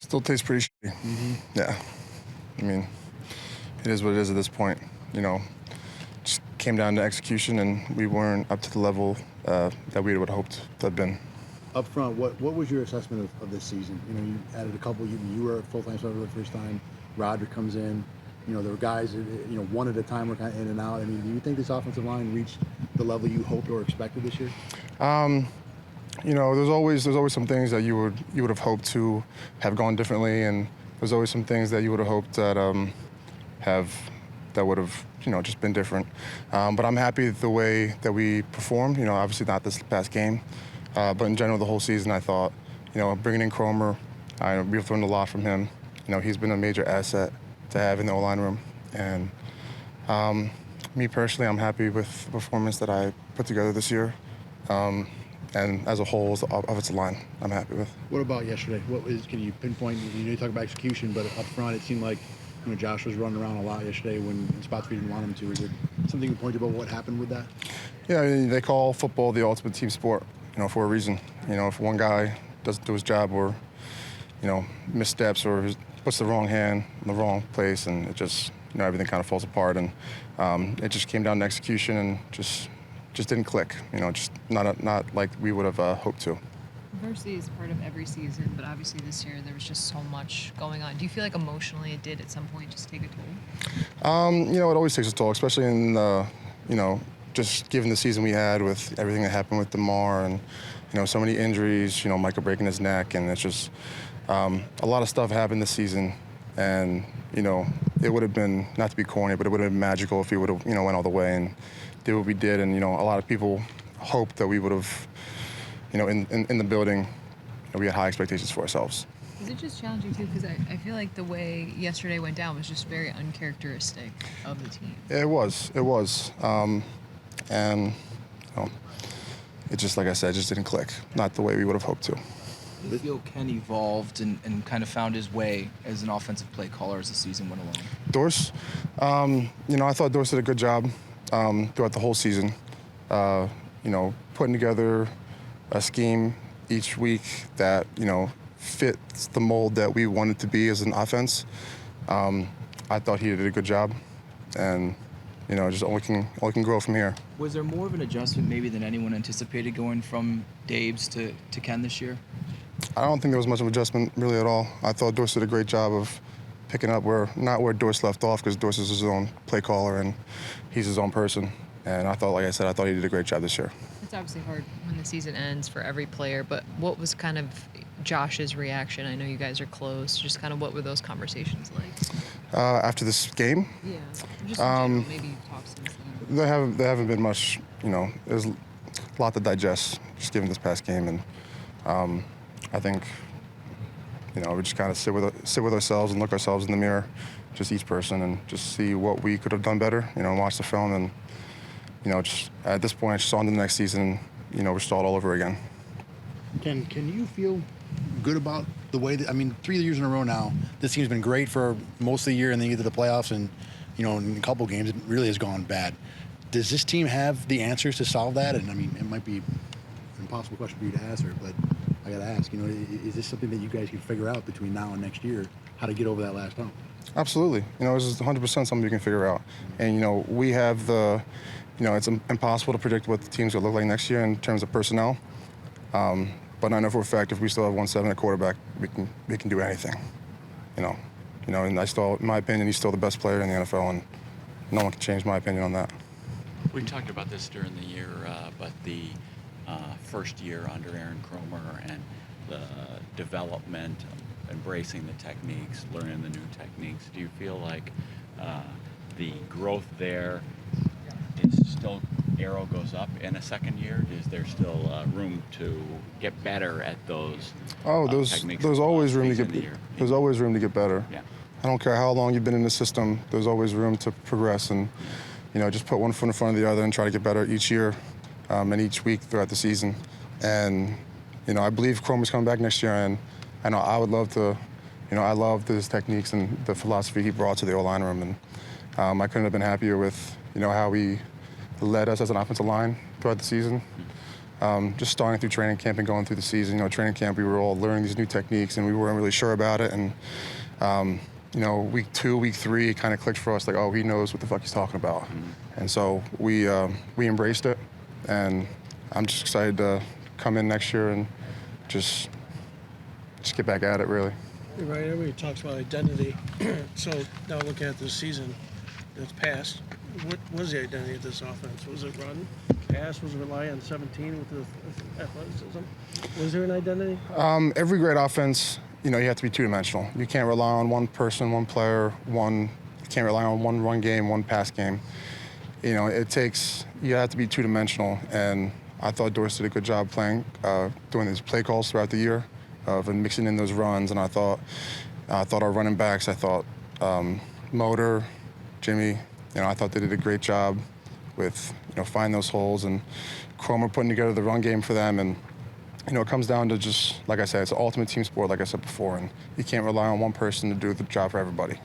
Still tastes pretty shitty. Yeah. I mean, it is what it is at this point. Just came down to execution, and we weren't up to the level that we would have hoped to have been. Up front, what was your assessment of this season? You added a couple. You were a full-time starter for the first time. Roderick comes in. There were guys, one at a time were kind of in and out. I mean, do you think this offensive line reached the level you hoped or expected this year? There's always some things that you would have hoped to have gone differently, and there's always some things that you would have hoped that would have just been different. But I'm happy the way that we performed. Obviously not this past game, but in general the whole season I thought, bringing in Cromer, we've learned a lot from him. He's been a major asset to have in the O-line room, and me personally, I'm happy with the performance that I put together this year. And as a whole, as the offensive line, I'm happy with. What about yesterday? Can you pinpoint? You talk about execution, but up front, it seemed like Josh was running around a lot yesterday when in spots we didn't want him to. Is there something you point to about what happened with that? Yeah, they call football the ultimate team sport, for a reason. If one guy doesn't do his job or, missteps or puts the wrong hand in the wrong place, and it just, everything kind of falls apart. And it just came down to execution and just didn't click, just not like we would have hoped to. Adversity is part of every season, but obviously this year there was just so much going on. Do you feel like emotionally it did at some point just take a toll? It always takes a toll, especially in just given the season we had with everything that happened with DeMar and, so many injuries, Michael breaking his neck, and it's just a lot of stuff happened this season. And, it would have been, not to be corny, but it would have been magical if we would have, went all the way and did what we did. And, a lot of people hoped that we would have, in the building, we had high expectations for ourselves. Is it just challenging, too? Because I feel like the way yesterday went down was just very uncharacteristic of the team. Yeah, it was. And, it just, like I said, just didn't click. Not the way we would have hoped to. Do you feel Ken evolved and kind of found his way as an offensive play caller as the season went along? Dorse, I thought Dorse did a good job throughout the whole season. Putting together a scheme each week that, fits the mold that we wanted to be as an offense. I thought he did a good job, and, just only can grow from here. Was there more of an adjustment maybe than anyone anticipated going from Dave's to Ken this year? I don't think there was much of an adjustment really at all. I thought Dorse did a great job of picking up where Dorse left off, because Dorse is his own play caller and he's his own person. And I thought, like I said, I thought he did a great job this year. It's obviously hard when the season ends for every player, but what was kind of Josh's reaction? I know you guys are close. Just kind of what were those conversations like? After this game? Yeah. Just in general, maybe you've talked since then. There haven't been much, there's a lot to digest just given this past game. And I think, we just kind of sit with ourselves and look ourselves in the mirror, just each person, and just see what we could have done better, and watch the film. And, just at this point, just on to the next season, we're stalled all over again. Can you feel good about the way that, 3 years in a row now, this team's been great for most of the year, and then you get to the playoffs, and, in a couple games, it really has gone bad. Does this team have the answers to solve that? And, it might be an impossible question for you to answer, but I got to ask, is this something that you guys can figure out between now and next year, how to get over that last hump? Absolutely. This is 100% something you can figure out. And, we have the, it's impossible to predict what the team's going to look like next year in terms of personnel. But I know for a fact if we still have 1-7 at quarterback, we can do anything. And in my opinion, he's still the best player in the NFL, and no one can change my opinion on that. We talked about this during the year, but the first year under Aaron Cromer and the development, embracing the techniques, learning the new techniques, do you feel like the growth there is still, arrow goes up in a second year? Is there still room to get better at those techniques? There's always room to get. There's always room to get better. Yeah. I don't care how long you've been in the system. There's always room to progress, and just put one foot in front of the other and try to get better each year and each week throughout the season. And I believe Cromer's coming back next year, and I know I would love to. I love his techniques and the philosophy he brought to the O-line room, and I couldn't have been happier with how he led us as an offensive line throughout the season. just starting through training camp and going through the season. Training camp, we were all learning these new techniques, and we weren't really sure about it. And week 2, week 3, it kind of clicked for us, like, oh, he knows what the fuck he's talking about. And so we embraced it, and I'm just excited to come in next year and just get back at it, really. Right, everybody talks about identity. So now looking at this season that's passed, what was the identity of this offense? Was it run, pass? Was it rely on 17 with the athleticism? Was there an identity? Every great offense, you have to be two-dimensional. You can't rely on one person, one player, you can't rely on one run game, one pass game. You have to be two-dimensional, and I thought Dorsey did a good job doing these play calls throughout the year and mixing in those runs. And I thought our running backs, Motor, Jimmy, I thought they did a great job with, finding those holes, and Cromer putting together the run game for them. And, it comes down to just, like I said, it's an ultimate team sport, like I said before, and you can't rely on one person to do the job for everybody.